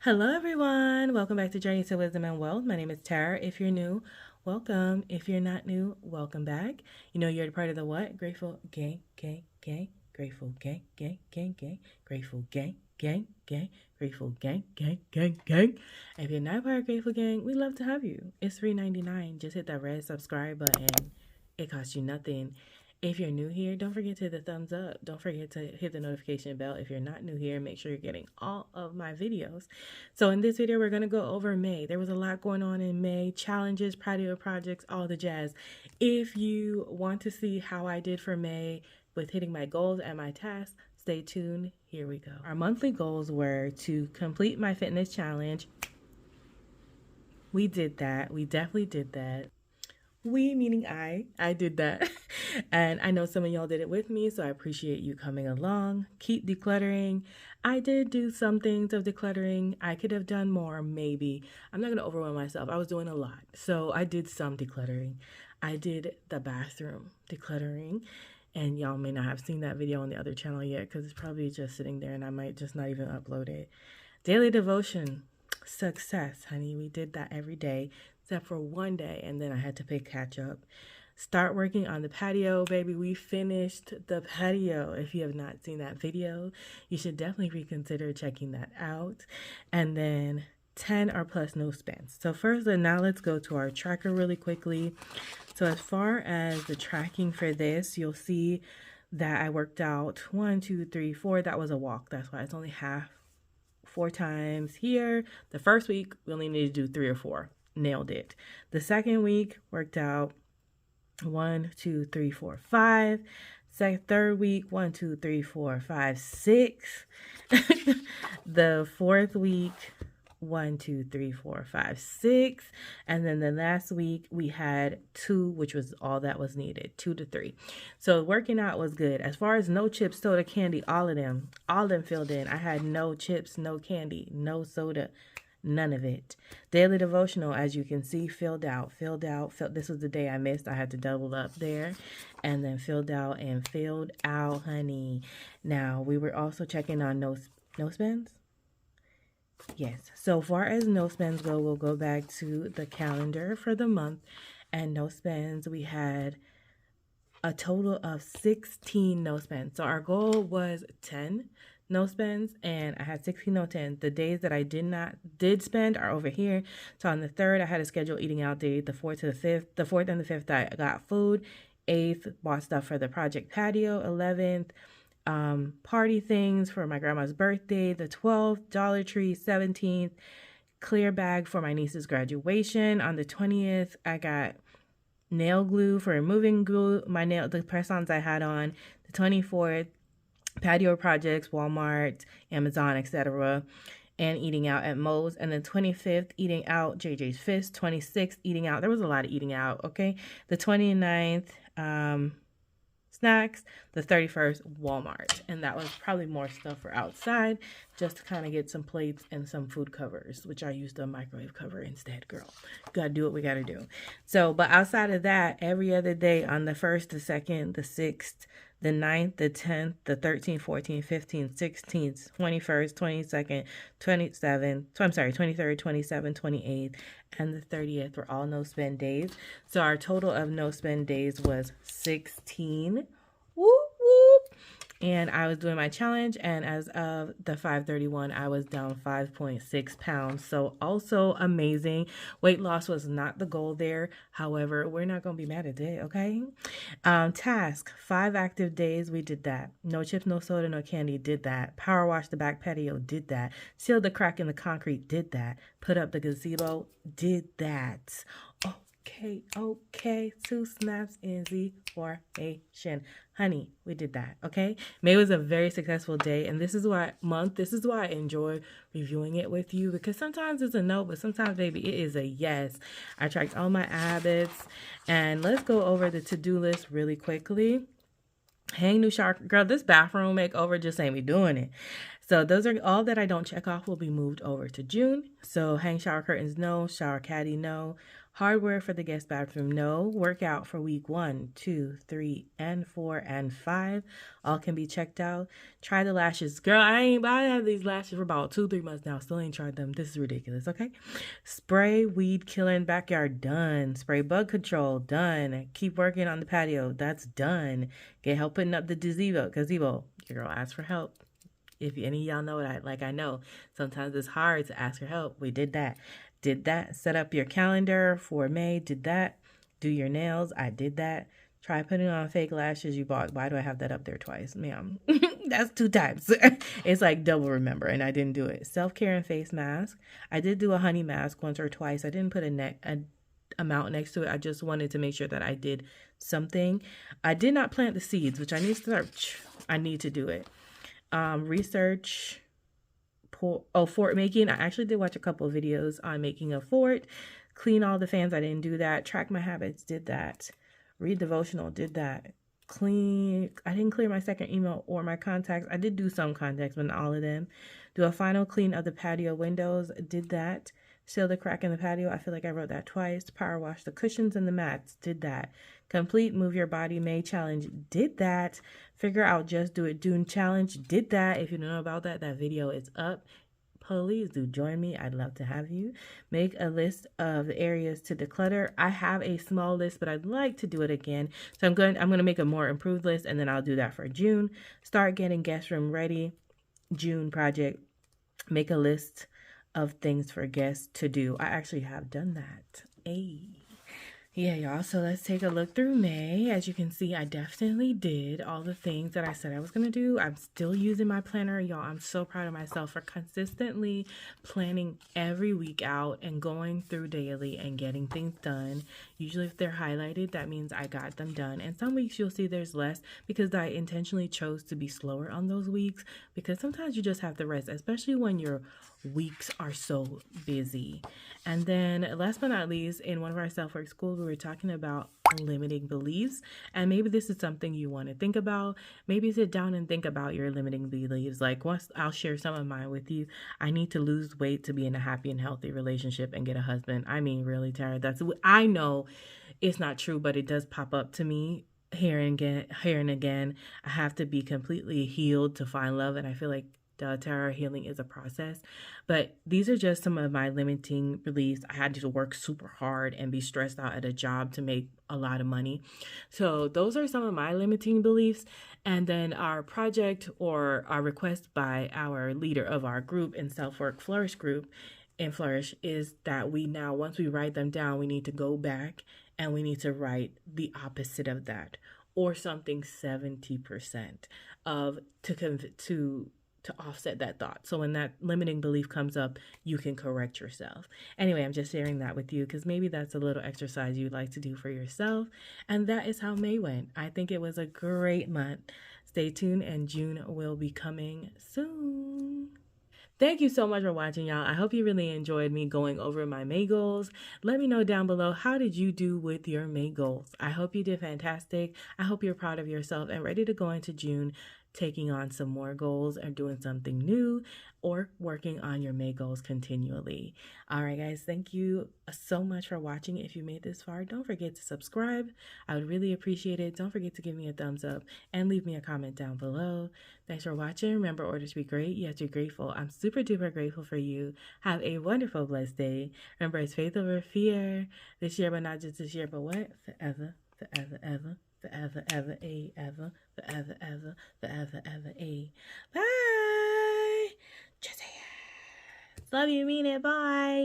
Hello, everyone. Welcome back to Journey to Wisdom and Wealth. My name is Tara. If you're new, welcome. If you're not new, welcome back. You know you're a part of the what? Grateful gang, gang, gang. Grateful gang, gang, gang, gang. Grateful gang, gang, gang. Grateful gang, gang, gang, gang. If you're not part of Grateful Gang, we'd love to have you. It's $3.99. Just hit that red subscribe button. It costs you nothing. If you're new here, don't forget to hit the thumbs up. Don't forget to hit the notification bell. If you're not new here, make sure you're getting all of my videos. So in this video, we're going to go over May. There was a lot going on in May. Challenges, patio projects, all the jazz. If you want to see how I did for May with hitting my goals and my tasks, stay tuned. Here we go. Our monthly goals were to complete my fitness challenge. We did that. We definitely did that. We, meaning I did that. And I know some of y'all did it with me, so I appreciate you coming along. Keep decluttering. I did do some things of decluttering. I could have done more, maybe. I'm not going to overwhelm myself. I was doing a lot. So I did some decluttering. I did the bathroom decluttering. And y'all may not have seen that video on the other channel yet because it's probably just sitting there and I might just not even upload it. Daily devotion. Success, honey. We did that every day except for one day, and then I had to catch up. Start working on the patio, baby. We finished the patio. If you have not seen that video, you should definitely reconsider checking that out. And then 10 or plus no spends. So first, now let's go to our tracker really quickly. So as far as the tracking for this, you'll see that I worked out 1, 2, 3, 4. That was a walk. That's why it's only half. 4 times here. The first week, we only needed to do 3 or 4. Nailed it. The second week worked out 1, 2, 3, 4, 5. Third week 1, 2, 3, 4, 5, 6. The fourth week 1, 2, 3, 4, 5, 6. And then the last week we had 2, which was all that was needed, 2 to 3. So working out was good. As far as no chips, soda, candy, all of them filled in. I had no chips, no candy, no soda. None of it. Daily devotional, as you can see, filled out. This was the day I missed. I had to double up there. And then filled out, honey. Now, we were also checking on no spends. Yes. So far as no spends go, we'll go back to the calendar for the month. And no spends, we had a total of 16 no spends. So our goal was 10 no spends, and I had 16 no 10. The days that I did spend are over here. So on the 3rd, I had a scheduled eating out day. The 4th to the 5th. The 4th and the 5th, I got food. 8th, bought stuff for the project patio. 11th, party things for my grandma's birthday. The 12th, Dollar Tree. 17th, clear bag for my niece's graduation. On the 20th, I got nail glue for removing glue, the press-ons I had on. The 24th, patio projects, Walmart, Amazon, etc., and eating out at Moe's. And then 25th, eating out, JJ's Fist. 26th, eating out. There was a lot of eating out, okay? The 29th, snacks. The 31st, Walmart. And that was probably more stuff for outside, just to kind of get some plates and some food covers, which I used a microwave cover instead, girl. Gotta do what we gotta do. So, but outside of that, every other day on the 1st, the 2nd, the 6th, the 9th, the 10th, the 13th, 14th, 15th, 16th, 21st, 22nd, 23rd, 27th, 28th, and the 30th were all no spend days. So our total of no spend days was 16. Whoop, whoop. And I was doing my challenge, and as of the 5/31, I was down 5.6 pounds. So also amazing. Weight loss was not the goal there. However, we're not going to be mad at it, okay? Task, 5 active days, we did that. No chips, no soda, no candy, did that. Power wash the back patio, did that. Seal the crack in the concrete, did that. Put up the gazebo, did that. Okay, 2 snaps in Z formation. Honey, we did that, okay? May was a very successful day, and this is why I enjoy reviewing it with you, because sometimes it's a no, but sometimes, baby, it is a yes. I tracked all my habits, and let's go over the to-do list really quickly. Hang new shower. Girl, this bathroom makeover just ain't me doing it. So those are all that I don't check off will be moved over to June. So hang shower curtains, no. Shower caddy, no. Hardware for the guest bathroom, no. Workout for week 1, 2, 3, and 4, and 5. All can be checked out. Try the lashes. Girl, I have these lashes for about 2-3 months now. Still ain't tried them. This is ridiculous, okay? Spray weed killer in backyard, done. Spray bug control, done. Keep working on the patio, that's done. Get help putting up the gazebo. Your girl asked for help. If any of y'all know it, I know sometimes it's hard to ask for help. We did that. Set up your calendar for May. Did that. Do your nails. I did that. Try putting on fake lashes you bought. Why do I have that up there twice? Ma'am, that's 2 times. It's like double remember, and I didn't do it. Self-care and face mask. I did do a honey mask once or twice. I didn't put a amount next to it. I just wanted to make sure that I did something. I did not plant the seeds, which I need to start. I need to do it. Research. Fort making. I actually did watch a couple of videos on making a fort. Clean all the fans. I didn't do that. Track my habits. Did that. Read devotional. Did that. Clean. I didn't clear my second email or my contacts. I did do some contacts, but not all of them. Do a final clean of the patio windows. Did that. Seal the crack in the patio. I feel like I wrote that twice. Power wash the cushions and the mats. Did that. Complete Move Your Body May challenge. Did that. Figure out Just Do It Dune challenge. Did that. If you don't know about that, that video is up. Please do join me. I'd love to have you. Make a list of the areas to declutter. I have a small list, but I'd like to do it again. So I'm going to make a more improved list, and then I'll do that for June. Start getting guest room ready. June project. Make a list of things for guests to do. I actually have done that. Yeah, y'all. So let's take a look through May. As you can see, I definitely did all the things that I said I was going to do. I'm still using my planner, y'all. I'm so proud of myself for consistently planning every week out and going through daily and getting things done. Usually if they're highlighted, that means I got them done. And some weeks you'll see there's less because I intentionally chose to be slower on those weeks, because sometimes you just have to rest, especially when your weeks are so busy. And then last but not least, in one of our self-work schools, we were talking about limiting beliefs. And maybe this is something you want to think about. Maybe sit down and think about your limiting beliefs. Like, once I'll share some of mine with you. I need to lose weight to be in a happy and healthy relationship and get a husband. I mean, really, Tara, I know it's not true, but it does pop up to me here and again. I have to be completely healed to find love. And I feel like Tara, healing is a process. But these are just some of my limiting beliefs. I had to work super hard and be stressed out at a job to make a lot of money. So those are some of my limiting beliefs. And then our project, or our request by our leader of our group in Self-Work Flourish group in Flourish, is that once we write them down, we need to go back and we need to write the opposite of that, or something 70% of to offset that thought. So when that limiting belief comes up, you can correct yourself. Anyway, I'm just sharing that with you because maybe that's a little exercise you'd like to do for yourself. And that is how May went. I think it was a great month. Stay tuned, and June will be coming soon. Thank you so much for watching, y'all. I hope you really enjoyed me going over my May goals. Let me know down below, how did you do with your May goals? I hope you did fantastic. I hope you're proud of yourself and ready to go into June taking on some more goals or doing something new, or working on your May goals continually. All right, guys, thank you so much for watching. If you made this far, don't forget to subscribe. I would really appreciate it. Don't forget to give me a thumbs up and leave me a comment down below. Thanks for watching. Remember, order to be great. You have to be grateful. I'm super duper grateful for you. Have a wonderful, blessed day. Remember, it's faith over fear. This year, but not just this year, but what? Forever, forever, ever. Forever, ever, ever, forever, ever, forever, ever, Bye. Just love you, mean it. Bye.